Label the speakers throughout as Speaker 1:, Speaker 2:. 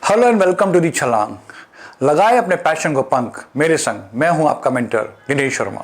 Speaker 1: Hello and welcome to the Chhalaang. लगाए अपने passion को पंख मेरे संग, मैं हूं आपका मेंटर दिनेश शर्मा।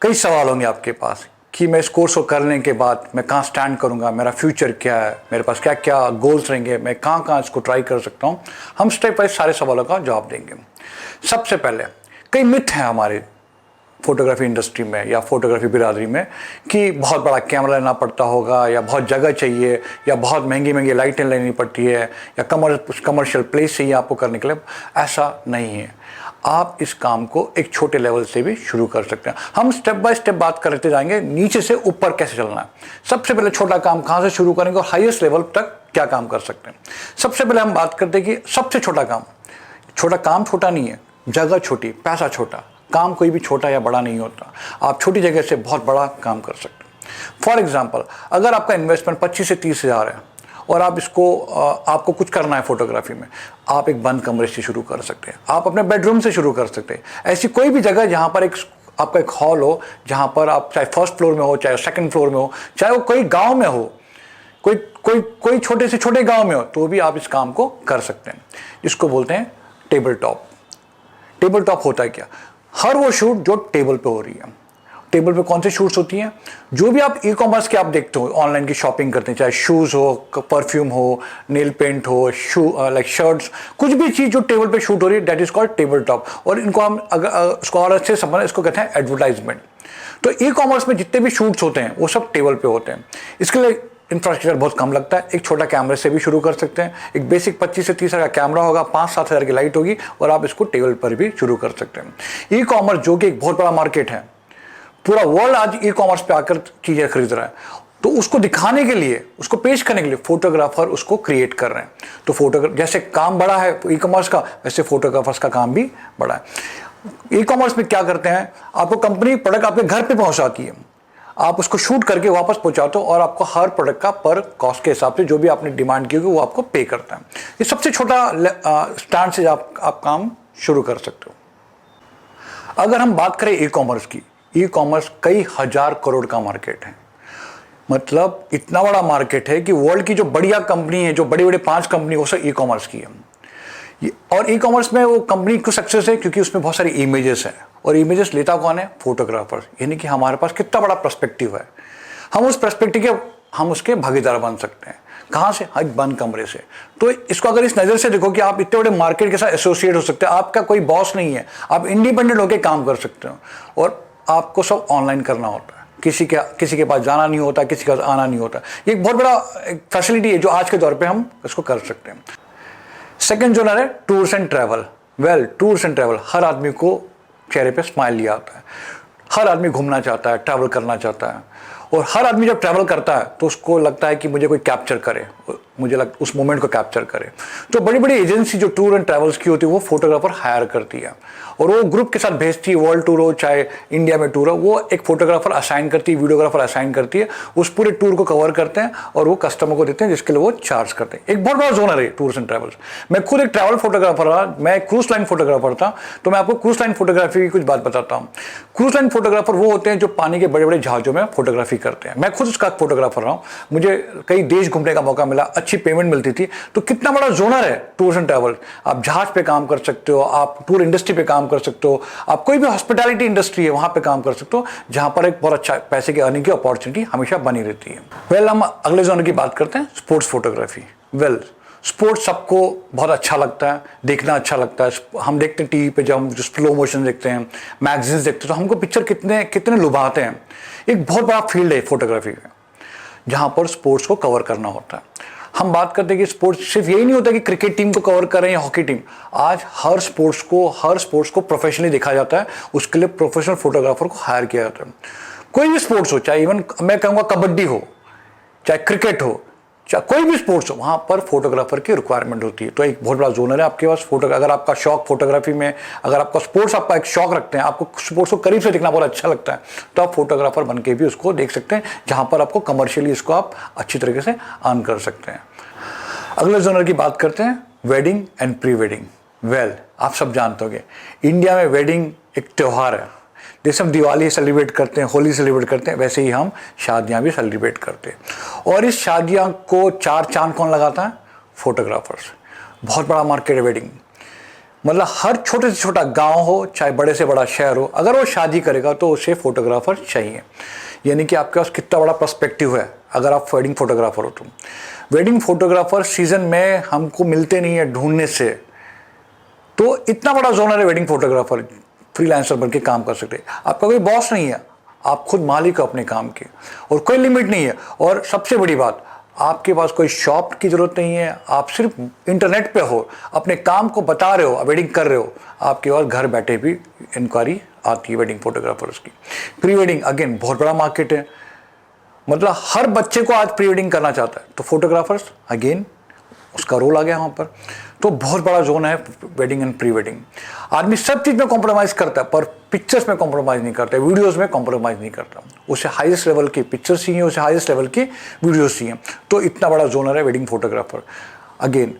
Speaker 1: कई सवाल होंगे आपके पास कि मैं इस कोर्स को करने के बाद मैं कहाँ स्टैंड करूंगा, मेरा फ्यूचर क्या है, मेरे पास क्या क्या गोल्स रहेंगे, मैं कहाँ कहाँ इसको ट्राई कर सकता हूँ। हम स्टेप बाय सारे सवालों का जवाब देंगे। सबसे पहले कई मिथ हैं हमारे फोटोग्राफी इंडस्ट्री में या फोटोग्राफी बिरादरी में कि बहुत बड़ा कैमरा लेना पड़ता होगा या बहुत जगह चाहिए या बहुत महंगी महंगी लाइटें लेनी पड़ती है या कमर्शियल प्लेस चाहिए आपको करने के लिए। ऐसा नहीं है। आप इस काम को एक छोटे लेवल से भी शुरू कर सकते हैं। हम स्टेप बाय स्टेप बात करते जाएंगे नीचे से ऊपर कैसे चलना है। सबसे पहले छोटा काम कहाँ से शुरू करेंगे और हाईएस्ट लेवल तक क्या काम कर सकते हैं। सबसे पहले हम बात करते हैं कि सबसे छोटा काम छोटा नहीं है, जगह छोटी, पैसा छोटा। काम कोई भी छोटा या बड़ा नहीं होता। आप छोटी जगह से बहुत बड़ा काम कर सकते हैं। फॉर एग्जाम्पल, अगर आपका इन्वेस्टमेंट 25 से 30 हज़ार है और आपको कुछ करना है फोटोग्राफी में, आप एक बंद कमरे से शुरू कर सकते हैं। आप अपने बेडरूम से शुरू कर सकते हैं। ऐसी कोई भी जगह जहाँ पर आपका एक हॉल हो, जहाँ पर आप चाहे फर्स्ट फ्लोर में हो, चाहे सेकंड फ्लोर में हो, चाहे वो कोई गाँव में हो, कोई छोटे से छोटे गाँव में हो, तो भी आप इस काम को कर सकते हैं। इसको बोलते हैं टेबल टॉप। टेबल टॉप होता है क्या? हर वो शूट जो टेबल पे हो रही है। टेबल पे कौन सी शूट्स होती हैं? जो भी आप ई कॉमर्स के आप देखते हो, ऑनलाइन की शॉपिंग करते हैं, चाहे शूज़ हो, परफ्यूम हो, नेल पेंट हो, लाइक शर्ट्स, कुछ भी चीज़ जो टेबल पे शूट हो रही है, that is called table top. और इनको हम अगर इसको और अच्छे समझ, इसको कहते हैं एडवर्टाइजमेंट। तो ई कॉमर्स में जितने भी शूट्स होते हैं वो सब टेबल पे होते हैं। इसके लिए इंफ्रास्ट्रक्चर बहुत कम लगता है। एक छोटा कैमरे से भी शुरू कर सकते हैं। एक बेसिक 25 से 30 हज़ार का कैमरा होगा, 5-7 हज़ार की लाइट होगी और आप इसको टेबल पर भी शुरू कर सकते हैं। ई कॉमर्स जो कि एक बहुत बड़ा मार्केट है, पूरा वर्ल्ड आज ई कॉमर्स पे आकर चीज़ें खरीद रहा है, तो उसको दिखाने के लिए, उसको पेश करने के लिए फोटोग्राफर उसको क्रिएट कर रहे हैं। तो फोटोग्राफर जैसे काम बड़ा है ई कॉमर्स का, वैसे फोटोग्राफर्स का काम भी बड़ा है। ई कॉमर्स में क्या करते हैं, आपको कंपनी प्रोडक्ट आपके घर पे पहुंचाती है, आप उसको शूट करके वापस पहुंचाते हो और आपको हर प्रोडक्ट का पर कॉस्ट के हिसाब से जो भी आपने डिमांड की होगी वो आपको पे करता है। ये सबसे छोटा स्टैंड से आप काम शुरू कर सकते हो। अगर हम बात करें ई कॉमर्स की, ई कॉमर्स कई हजार करोड़ का मार्केट है। मतलब इतना बड़ा मार्केट है कि वर्ल्ड की जो बढ़िया कंपनी है, जो बड़ी बड़ी 5 कंपनी, वो सब ई कॉमर्स की है। और ई कॉमर्स में वो कंपनी क्यों सक्सेस है? क्योंकि उसमें बहुत सारी इमेजेस हैं और इमेजेस लेता कौन है? फोटोग्राफर। यानी कि हमारे पास कितना बड़ा पर्सपेक्टिव है, हम उस पर्सपेक्टिव के हम उसके भागीदार बन सकते हैं। कहाँ से? एक बंद कमरे से। तो इसको अगर इस नज़र से देखो कि आप इतने बड़े मार्केट के साथ एसोसिएट हो सकते हैं, आपका कोई बॉस नहीं है, आप इंडिपेंडेंट होकर काम कर सकते हो और आपको सब ऑनलाइन करना होता है। किसी के पास जाना नहीं होता, किसी के पास आना नहीं होता। ये एक बहुत बड़ा फैसिलिटी है जो आज के दौर पे हम इसको कर सकते हैं। सेकेंड जोनर है tours and travel. Tours and travel, हर आदमी को चेहरे पे स्माइल लिया आता है। हर आदमी घूमना चाहता है, ट्रैवल करना चाहता है। और हर आदमी जब ट्रैवल करता है तो उसको लगता है कि मुझे कोई कैप्चर करे, उस मोमेंट को कैप्चर करे। तो बड़ी बड़ी एजेंसी जो टूर एंड ट्रैवल्स की होती है वो फोटोग्राफर हायर करती है और वो ग्रुप के साथ भेजती है। वर्ल्ड टूर हो चाहे इंडिया में टूर हो, वो एक फोटोग्राफर असाइन करती है, वीडियोग्राफर असाइन करती है, उस पूरे टूर को कवर करते हैं और वो कस्टमर को देते हैं, जिसके लिए वो चार्ज करते हैं। एक बहुत बड़ा जोनर है टूर्स एंड ट्रैवल्स। मैं खुद एक ट्रैवल फोटोग्राफर था, मैं क्रूज लाइन फोटोग्राफर था, तो मैं आपको क्रूज लाइन फोटोग्राफी की कुछ बात बताता हूँ। क्रूज लाइन फोटोग्राफर वो होते हैं जो पानी के बड़े बड़े जहाजों में फोटोग्राफी करते हैं। मैं खुद उसका फोटोग्राफर रहा हूँ, मुझे कई देश घूमने का मौका मिला, अच्छी पेमेंट मिलती थी। तो कितना बड़ा जोनर है टूर्स एंड ट्रैवल। आप जहाज पे काम कर सकते हो, आप टूर इंडस्ट्री पे काम कर सकते हो, आप कोई भी हॉस्पिटैलिटी इंडस्ट्री है वहां पे काम कर सकते हो, जहां पर एक बहुत अच्छा पैसे की अर्निंग की अपॉर्चुनिटी हमेशा बनी रहती है। हम अगले जोनर की बात करते हैं, स्पोर्ट्स फोटोग्राफी। स्पोर्ट्स सबको बहुत अच्छा लगता है, देखना अच्छा लगता है। हम देखते हैं टीवी पे, जब हम जो स्लो मोशन देखते हैं, मैगजीन्स देखते हैं, तो हमको पिक्चर कितने लुभाते हैं। एक बहुत बड़ा फील्ड है फोटोग्राफी का, जहां पर स्पोर्ट्स को कवर करना होता है। हम बात करते हैं कि स्पोर्ट्स सिर्फ यही नहीं होता कि क्रिकेट टीम को कवर करें या हॉकी टीम। आज हर स्पोर्ट्स को प्रोफेशनली देखा जाता है, उसके लिए प्रोफेशनल फोटोग्राफर को हायर किया जाता है। कोई भी स्पोर्ट्स हो, चाहे इवन मैं कहूँगा कबड्डी हो, चाहे क्रिकेट हो, चाहे कोई भी स्पोर्ट्स हो, वहाँ पर फोटोग्राफर की रिक्वायरमेंट होती है। तो एक बहुत बड़ा जोनर है आपके पास अगर आपका शौक फोटोग्राफी में, अगर आपका स्पोर्ट्स आपका एक शौक रखते हैं, आपको स्पोर्ट्स को करीब से देखना बहुत अच्छा लगता है, तो आप फोटोग्राफर बन के भी उसको देख सकते हैं, जहाँ पर आपको कमर्शियली इसको आप अच्छी तरीके से अर्न कर सकते हैं। अगले जोनर की बात करते हैं, वेडिंग एंड प्री वेडिंग। आप सब जानते होंगे इंडिया में वेडिंग एक त्यौहार है। जैसे हम दिवाली सेलिब्रेट करते हैं, होली सेलिब्रेट करते हैं, वैसे ही हम शादियां भी सेलिब्रेट करते हैं। और इस शादियां को 4 चांद कौन लगाता है? फोटोग्राफर्स, बहुत बड़ा मार्केट है वेडिंग। मतलब हर छोटे से छोटा गांव हो चाहे बड़े से बड़ा शहर हो, अगर वो शादी करेगा तो उसे फोटोग्राफर चाहिए। यानी कि आपके पास कितना बड़ा पर्सपेक्टिव है अगर आप वेडिंग फोटोग्राफर हो तो। वेडिंग फोटोग्राफर सीजन में हमको मिलते नहीं है ढूंढने से, तो इतना बड़ा जोनर है वेडिंग फोटोग्राफर, फ्रीलांसर बन के काम कर सकते हैं। आपका कोई बॉस नहीं है, आप खुद मालिक हो अपने काम के, और कोई लिमिट नहीं है। और सबसे बड़ी बात, आपके पास कोई शॉप की जरूरत नहीं है, आप सिर्फ इंटरनेट पे हो, अपने काम को बता रहे हो, वेडिंग कर रहे हो, आपके पास घर बैठे भी इंक्वायरी आती है वेडिंग फोटोग्राफर्स की। प्री वेडिंग अगेन बहुत बड़ा मार्केट है, मतलब हर बच्चे को आज प्री वेडिंग करना चाहता है, तो फोटोग्राफर्स अगेन उसका रोल आ गया वहाँ पर। तो बहुत बड़ा जोन है वेडिंग एंड प्री वेडिंग। आदमी सब चीज़ में कॉम्प्रोमाइज़ करता है, पर पिक्चर्स में कॉम्प्रोमाइज़ नहीं करता, वीडियोस में कॉम्प्रोमाइज़ नहीं करता। उसे हाईएस्ट लेवल की पिक्चर्स चाहिए, उसे हाईएस्ट लेवल की वीडियोस चाहिए। तो इतना बड़ा जोनर है वेडिंग फोटोग्राफर। अगेन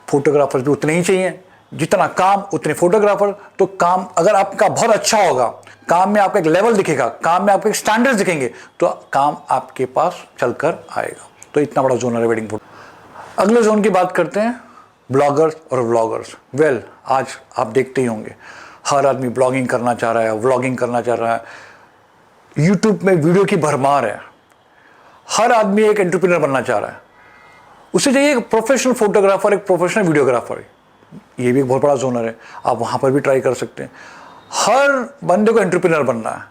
Speaker 1: फोटोग्राफर्स भी उतने ही चाहिए, जितना काम उतने फोटोग्राफर। तो काम अगर आपका बहुत अच्छा होगा, काम में आपका एक लेवल दिखेगा, काम में आपके एक स्टैंडर्ड दिखेंगे, तो काम आपके पास चलकर आएगा। तो इतना बड़ा जोनर है वेडिंग फोटो। अगले जोन की बात करते हैं, ब्लॉगर्स और व्लॉगर्स। वेल, आज आप देखते ही होंगे हर आदमी ब्लॉगिंग करना चाह रहा है, व्लॉगिंग करना चाह रहा है, यूट्यूब में वीडियो की भरमार है, हर आदमी एक एंटरप्रेन्योर बनना चाह रहा है। उसे चाहिए एक प्रोफेशनल फोटोग्राफर, एक प्रोफेशनल वीडियोग्राफर। ये भी एक बहुत बड़ा जोनर है, आप वहाँ पर भी ट्राई कर सकते हैं। हर बंदे को एंटरप्रेन्योर बनना है,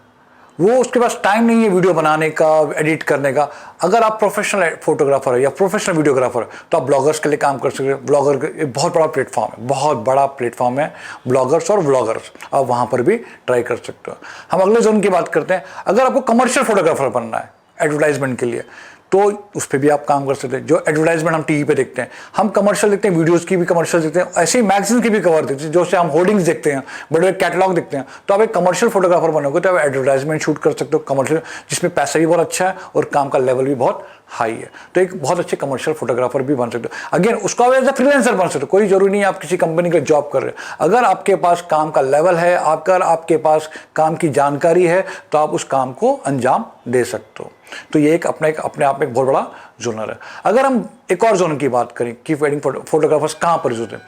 Speaker 1: वो उसके पास टाइम नहीं है वीडियो बनाने का, एडिट करने का। अगर आप प्रोफेशनल फोटोग्राफर है या प्रोफेशनल वीडियोग्राफर, तो आप ब्लॉगर्स के लिए काम कर सकते हैं। ब्लॉगर एक बहुत बड़ा प्लेटफॉर्म है, बहुत बड़ा प्लेटफॉर्म है ब्लॉगर्स और व्लॉगर्स, आप वहाँ पर भी ट्राई कर सकते हो। हम अगले जोन की बात करते हैं, अगर आपको कमर्शियल फोटोग्राफर बनना है एडवर्टाइजमेंट के लिए, तो उस पर भी आप काम कर सकते हैं। जो एडवर्टाइजमेंट हम टीवी पे देखते हैं, हम कमर्शियल देखते हैं, वीडियोस की भी कमर्शियल देखते हैं, ऐसे ही मैगजीन की भी कवर देखते हैं, जो से हम होर्डिंग्स देखते हैं, बड़े बड़े कैटलॉग देखते हैं। तो आप एक कमर्शियल फोटोग्राफर बनोगे तो आप एडवर्टाइजमेंट शूट कर सकते हो कमर्शियल, जिसमें पैसा भी बहुत अच्छा है और काम का लेवल भी बहुत हाई है। तो एक बहुत अच्छे कमर्शियल फोटोग्राफर भी बन सकते हो। अगेन उसको आप एज ए फ्रीलांसर बन सकते हो, कोई जरूरी नहीं है आप किसी कंपनी का जॉब कर रहे हो। अगर आपके पास काम का लेवल है, अगर आपके पास काम की जानकारी है, तो आप उस काम को अंजाम दे सकते हो। तो ये एक अपने आप में एक बहुत बड़ा जोनर है। अगर हम एक और जोन की बात करें कि वेडिंग फोटोग्राफर्स कहाँ पर होते हैं,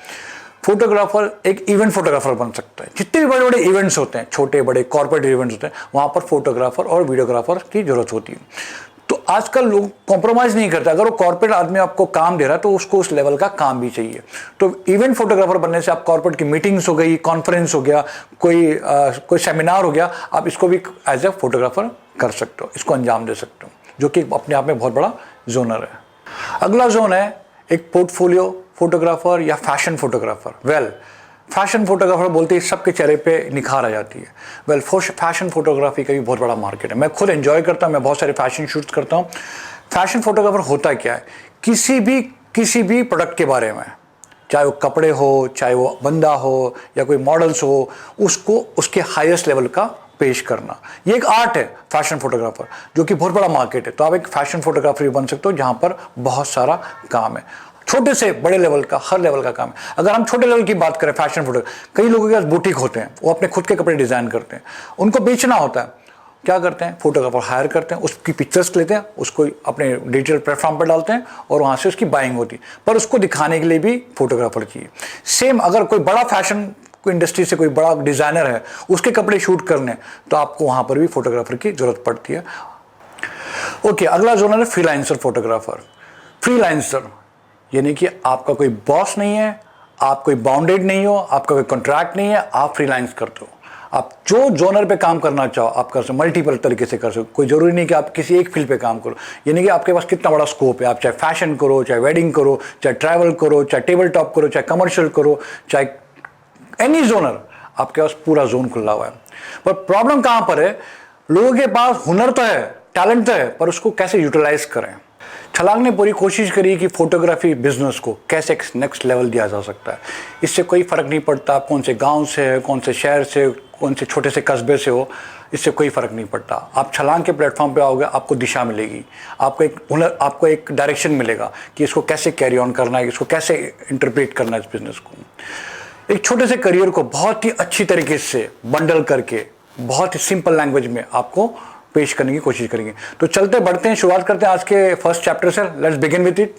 Speaker 1: फोटोग्राफर एक इवेंट फोटोग्राफर बन सकता है। जितने भी बड़े बड़े इवेंट्स होते हैं, छोटे बड़े कॉर्पोरेट इवेंट्स होते हैं, वहाँ पर फोटोग्राफर और वीडियोग्राफर की जरूरत होती है। तो आजकल लोग कॉम्प्रोमाइज़ नहीं करते, अगर वो कॉर्पोरेट आदमी आपको काम दे रहा है तो उसको उस लेवल का काम भी चाहिए। तो इवेंट फोटोग्राफर बनने से आप कॉर्पोरेट की मीटिंग्स हो गई, कॉन्फ्रेंस हो गया, कोई सेमिनार हो गया, आप इसको भी एज ए फोटोग्राफर कर सकते हो, इसको अंजाम दे सकते हो, जो कि अपने आप में बहुत बड़ा जोनर है। अगला जोन है एक पोर्टफोलियो फोटोग्राफर या fashion photographer. Well, fashion photographer बोलते ही सबके चेहरे पे निखार आ जाती है। वेल, फैशन फोटोग्राफी का भी बहुत बड़ा मार्केट है। मैं खुद एंजॉय करता हूँ, मैं बहुत सारे फैशन शूट्स करता हूँ। फैशन फोटोग्राफर होता क्या है, किसी भी प्रोडक्ट के बारे में, चाहे वो कपड़े हो, चाहे वो बंदा हो या कोई मॉडल्स हो, उसको उसके हाईएस्ट लेवल का पेश करना, ये एक आर्ट है फैशन फोटोग्राफर, जो कि बहुत बड़ा मार्केट है। तो आप एक फैशन फोटोग्राफर भी बन सकते हो, जहाँ पर बहुत सारा काम है, छोटे से बड़े लेवल का, हर लेवल का काम है। अगर हम छोटे लेवल की बात करें फैशन फोटो, कई लोगों के पास बुटीक होते हैं, वो अपने खुद के कपड़े डिज़ाइन करते हैं, उनको बेचना होता है। क्या करते हैं, फोटोग्राफर हायर करते हैं, उसकी पिक्चर्स लेते हैं, उसको अपने डिजिटल प्लेटफॉर्म पर डालते हैं और वहाँ से उसकी बाइंग होती है। पर उसको दिखाने के लिए भी फोटोग्राफर चाहिए। सेम अगर कोई बड़ा फैशन इंडस्ट्री से कोई बड़ा डिज़ाइनर है, उसके कपड़े शूट करने, तो आपको वहाँ पर भी फोटोग्राफर की ज़रूरत पड़ती है। ओके, अगला जोनर है फ्रीलांसर फोटोग्राफर। फ्रीलांसर यानी कि आपका कोई बॉस नहीं है, आप कोई बाउंडेड नहीं हो, आपका कोई कॉन्ट्रैक्ट नहीं है, आप फ्रीलांस करते हो। आप जो जोनर पे काम करना चाहो आप कर सकते, मल्टीपल तरीके से कर सकते। कोई जरूरी नहीं कि आप किसी एक फील्ड पे काम करो, यानी कि आपके पास कितना बड़ा स्कोप है। आप चाहे फैशन करो, चाहे वेडिंग करो, चाहे ट्रैवल करो, चाहे टेबल टॉप करो, चाहे कमर्शियल करो, चाहे एनी जोनर, आपके पास पूरा जोन खुला हुआ है। पर प्रॉब्लम कहाँ पर है, लोगों के पास हुनर तो है, टैलेंट तो है, पर उसको कैसे यूटिलाइज करें। छलांग ने पूरी कोशिश करी कि फोटोग्राफी बिजनेस को कैसे नेक्स्ट लेवल दिया जा सकता है। इससे कोई फ़र्क नहीं पड़ता कौन से गांव से है, कौन से शहर से, कौन से छोटे से कस्बे से हो, इससे कोई फ़र्क नहीं पड़ता। आप छलांग के प्लेटफॉर्म पे आओगे, आपको दिशा मिलेगी, आपको एक हुनर, आपको एक डायरेक्शन मिलेगा कि इसको कैसे कैरी ऑन करना है, इसको कैसे इंटरप्रेट करना है इस बिज़नेस को। एक छोटे से करियर को बहुत ही अच्छी तरीके से बंडल करके बहुत ही सिंपल लैंग्वेज में आपको पेश करने की कोशिश करेंगे। तो चलते बढ़ते हैं, शुरुआत करते हैं आज के फर्स्ट चैप्टर से। Let's begin with it.